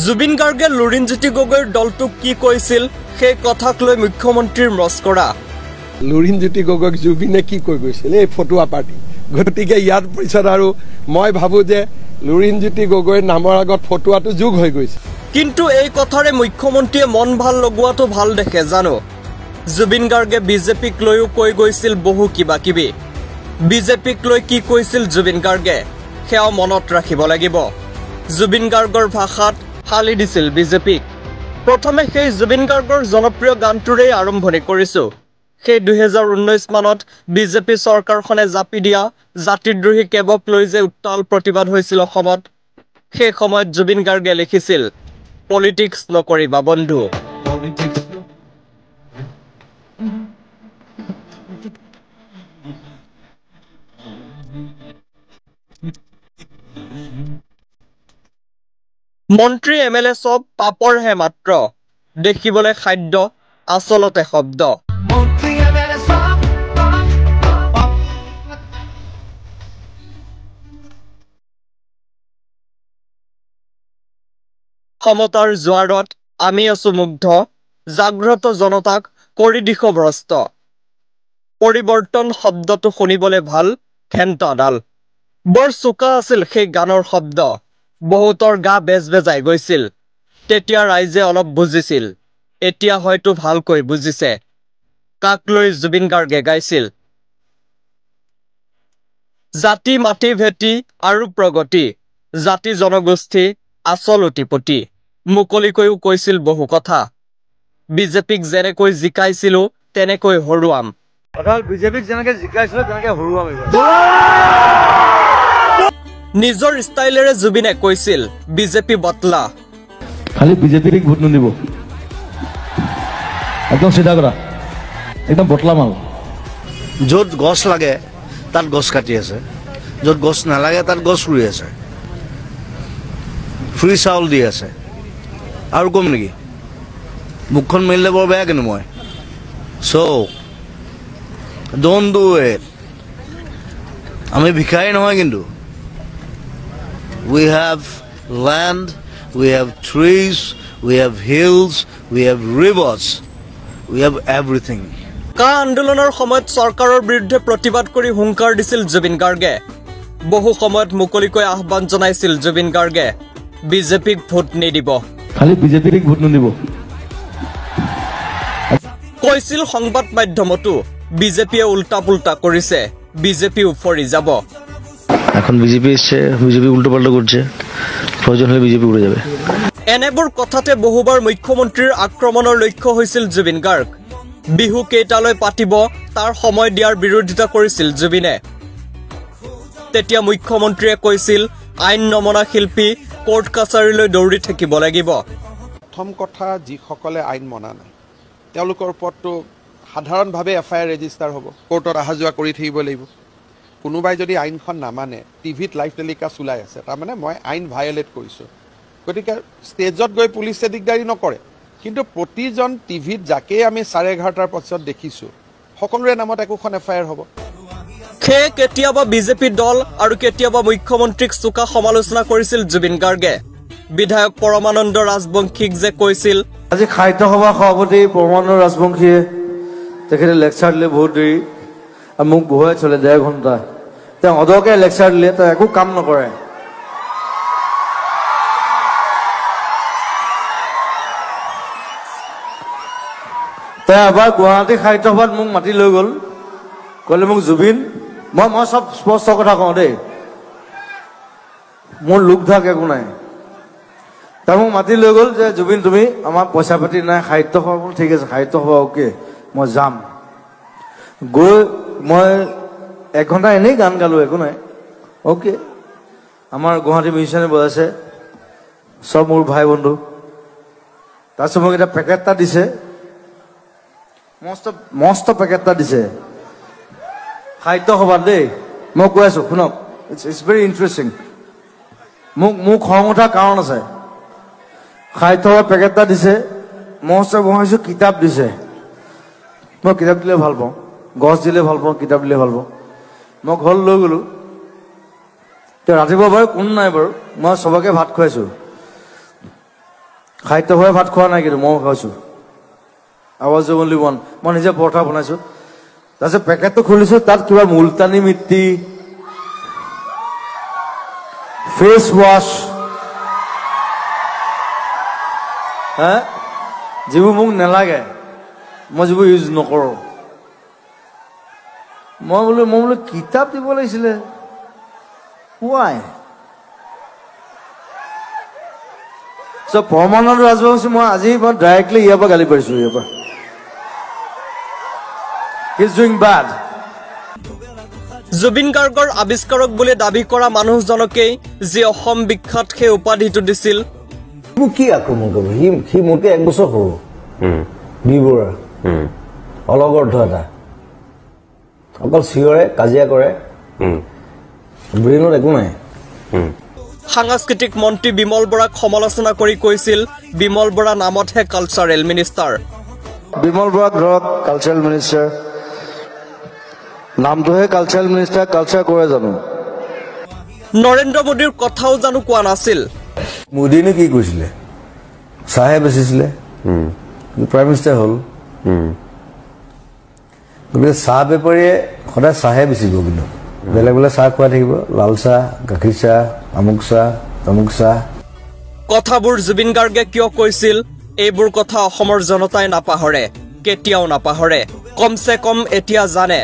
জুবিন গাৰ্গে লুৰিণজ্যোতি গগৈৰ দলটোক কি কৈছিল সেই কথাক লৈ মুখ্যমন্ত্ৰীৰ মস্কৰা লুৰিণজ্যোতি গগৈক জুবিনে কি কৈ গৈছিল এই ফটোৱা পাৰ্টি গতিকে ইয়াৰ পিছত আৰু মই ভাবো যে লুৰিণজ্যোতি গগৈৰ নামৰ আগত ফটোৱাটো যোগ হৈ গৈছে কিন্তু এই কথাৰে মুখ্যমন্ত্ৰীয়ে মন ভাল লগোৱাটো ভাল দেখে জানো জুবিন গাৰ্গে বিজেপিক লৈও কৈ গৈছিল বহু কিবা কিবি বিজেপিক লৈ কি কৈছিল জুবিন গাৰ্গে সেয়া মনত ৰাখিব লাগিব জুবিন গাৰ্গৰ ভাষাত ফালি দিছিল বিজেপিক প্ৰথমে সেই জুবিন গাৰ্গৰ জনপ্ৰিয় গানটোৰে আৰম্ভণি কৰিছো সেই 2019 মানত বিজেপি চৰকাৰখনে জাপি দিয়া জাতিদ্ৰোহী কেবক লৈ যে উত্তাল প্ৰতিবাদ হৈছিল অসমত সেই সময়ত জুবিন গাৰ্গে লিখিছিল পলিটিক্স নকৰিবা বন্ধু মন্ত্ৰী এমএলএ সব পাপৰ হে মাত্ৰ দেখিবলৈ খাদ্য আসলতে শব্দ ক্ষমতাৰ জোৱাৰত আমি আছো মুগ্ধ জাগ্ৰত জনতাক কৰি দিশো ভ্ৰষ্ট পৰিৱৰ্তন শব্দটো শুনিবলৈ ভাল ঘেণ্টাডাল বৰ চোকা আছিল সেই গানৰ শব্দ বহুতৰ গা বেজবেজাই গৈছিল তেতিয়া ৰাইজে অলপ বুজিছিল এতিয়া হয়তো ভালকৈ বুজিছে কাক লৈ জুবিন গাৰ্গে গাইছিল জাতি মাটি ভেটি আৰু প্ৰগতি জাতি জনগোষ্ঠী আসল অতিপতি মুকলিকৈও কৈছিল বহু কথা বিজেপিক যেনেকৈ জিকাইছিলো তেনেকৈ হৰুৱাম অৰ্থাৎ বিজেপিক যেনেকৈ জিকাইছিলো তেনেকৈ হৰুৱাম নিজৰ ষ্টাইলেৰে জুবিনে কৈছিল বিজেপি বটলা খালি বিজেপিক ভোট নিদিব একদম চিধা কৰা একদম বটলা মাল য'ত গছ লাগে তাত গছ কাটি আছে য'ত গছ নালাগে তাত গছ ৰুই আছে ফ্ৰী চাউল দি আছে আৰু কম নেকি মুখখন মেলিলে বৰ বেয়া কিন্তু মই চ' ডোন্ট ডু ইট আমি ভিখাৰী নহয় কিন্তু we have land we have trees we have hills we have rivers we have everything কা আন্দোলনৰ সময়ত চৰকাৰৰ বিৰুদ্ধে প্ৰতিবাদ কৰি হুংকাৰ দিছিল জুবিন গাৰ্গে বহু সময়ত মুকলিকৈ আহ্বান জনাইছিল জুবিন গাৰ্গে বিজেপিক ভোট নিদিব খালি বিজেপিক ভোট নিদিব কৈছিল সংবাদ মাধ্যমতো বিজেপিয়ে উল্টা পুল্টা কৰিছে বিজেপি উফৰি যাব এখন বিজেপি এসে বিজেপি উল্টো পাল্টা কৰছে প্ৰয়োজন হলে বিজেপি উড়ে যাবে এনেবোৰ কথাতে বহুবাৰ মুখ্যমন্ত্ৰীৰ আক্ৰমণৰ লক্ষ্য হৈছিল জুবিন গাৰ্গ বিহু কেইটালৈ পাতিব তাৰ সময় দিয়াৰ বিৰোধিতা কৰিছিল জুবিনে তেতিয়া মুখ্যমন্ত্ৰীয়ে কৈছিল আইন নমনা শিল্পী কোৰ্ট কাছাৰীলৈ দৌৰি থাকিব লাগিব প্ৰথম কথা যিসকলে আইন মনা নাই তেওঁলোকৰ ওপৰতো সাধাৰণভাৱে এফআইআৰ ৰেজিষ্টাৰ হ'ব কোৰ্টত অহা যোৱা কৰি থাকিব লাগিব কোনোবাই যদি আইনখন নামানে টিভিত লাইভ টেলিকাষ্ট ওলাই আছে তাৰমানে মই আইন ভায়োলেট কৰিছোঁ গতিকে ষ্টেজত গৈ পুলিচে দিগদাৰী নকৰে কিন্তু প্ৰতিজন টিভিত যাকে আমি 11:30টাৰ পাছত দেখিছোঁ সকলোৰে নামত একোখন এফআইআৰ হ'ব কেতিয়াবা বিজেপি দল আৰু কেতিয়াবা মুখ্যমন্ত্ৰীক চোকা সমালোচনা কৰিছিল জুবিন গাৰ্গে বিধায়ক পৰমানন্দ ৰাজবংশীক যে কৈছিল আজি সাহিত্য সভা সভাপতি পৰমানন্দ ৰাজবংশীয়ে তেখেতে লেকচাৰ দিলে বহুত দেৰি মোক বহুৱাই চলে 1.5 ঘণ্টা তেওঁ অদৰকে লেকচাৰ দিলে তেওঁ একো কাম নকৰে তেওঁ এবাৰ গুৱাহাটী সাহিত্য সভাত মোক মাতি লৈ গ'ল ক'লে মোক জুবিন মই চব স্পষ্ট কথা কওঁ দেই মোৰ লোক ধাক একো নাই তেওঁ মোক মাতি লৈ গ'ল যে জুবিন তুমি আমাৰ পইচা পাতি নাই সাহিত্য সভা ঠিক আছে সাহিত্য সভা অ'কে মই যাম গৈ মই 1 ঘণ্টা এনেই গান গালো একো নাই অ'কে আমাৰ গুৱাহাটী মিউজিচিয়ানে বজাইছে সব মোৰ ভাই বন্ধু তাৰপিছত মোক এটা পেকেট এটা দিছে মস্ত পেকেট এটা দিছে সাহিত্য সভাত দেই মই কৈ আছো শুনক ইটছ ভেৰি ইণ্টাৰেষ্টিং মোক খং উঠা কাৰণ আছে সাহিত্য সভাত পেকেট এটা দিছে মস্ত বহাইছো কিতাপ দিছে মই কিতাপ দিলে ভাল পাওঁ গছ দিলে ভাল পাওঁ কিতাপ দিলে ভাল পাওঁ মই ঘৰত লৈ গ'লো ৰাতিপুৱা বাৰু কোনো নাই বাৰু মই সবকে ভাত খুৱাইছো সাহিত্য সভাই ভাত খোৱা নাই কিন্তু ময়ো খাইছোঁ আৱাজ অনলি ওৱান মই নিজে পৰঠা বনাইছোঁ তাৰপিছত পেকেটটো খুলিছোঁ তাত কিবা মুলতানী মিট্টি ফেচ ৱাছ হা যিবোৰ মোক নালাগে মই যিবোৰ ইউজ নকৰোঁ মই বোলো কিতাপ দিব লাগিছিলে ৱাই চ' পৰমানন্দ ৰাজবংশী মই আজি মই ডাইৰেক্টলি ইয়াৰ পৰা গালি পাৰিছোঁ ইয়াৰ পৰা He's doing bad. জুবিন গাৰ্গৰ আৱিষ্কাৰক বুলি দাবী কৰা মানুহজনকেই যি অসম বিখ্যাত সেই উপাধিটো দিছিল মোক কি আক্ৰমণ কৰিব সি মোতকে 1 বছৰ সৰু বিবৰা অলগ অৰ্থ এটা অকল চিঞৰে কাজিয়া কৰে ব্ৰেইনত একো নাই সাংস্কৃতিক মন্ত্ৰী বিমল বৰাক সমালোচনা কৰি কৈছিল বিমল বৰা নামতহে কালচাৰেল মিনিষ্টাৰ বিমল বৰাক ধৰক কালচাৰেল মিনিষ্টাৰ নামটোহে কালচাৰেল মিনিষ্টাৰ কালচাৰ কৰে জানো নৰেন্দ্ৰ মোদীৰ কথাও জানো কোৱা নাছিল মোদীনে কি কৈছিলে চাহে বেচিছিলে প্ৰাইম মিনিষ্টাৰ হ'ল গতিকে চাহ বেপাৰীয়ে সদায় চাহে বেচিব কিন্তু বেলেগ বেলেগ চাহ খুৱাই থাকিব লাল চাহ গাখীৰ চাহ আমুক চাহ তামুক চাহ কথাবোৰ জুবিন গাৰ্গে কিয় কৈছিল এইবোৰ কথা অসমৰ জনতাই নাপাহৰে কেতিয়াও নাপাহৰে কমছে কম এতিয়া জানে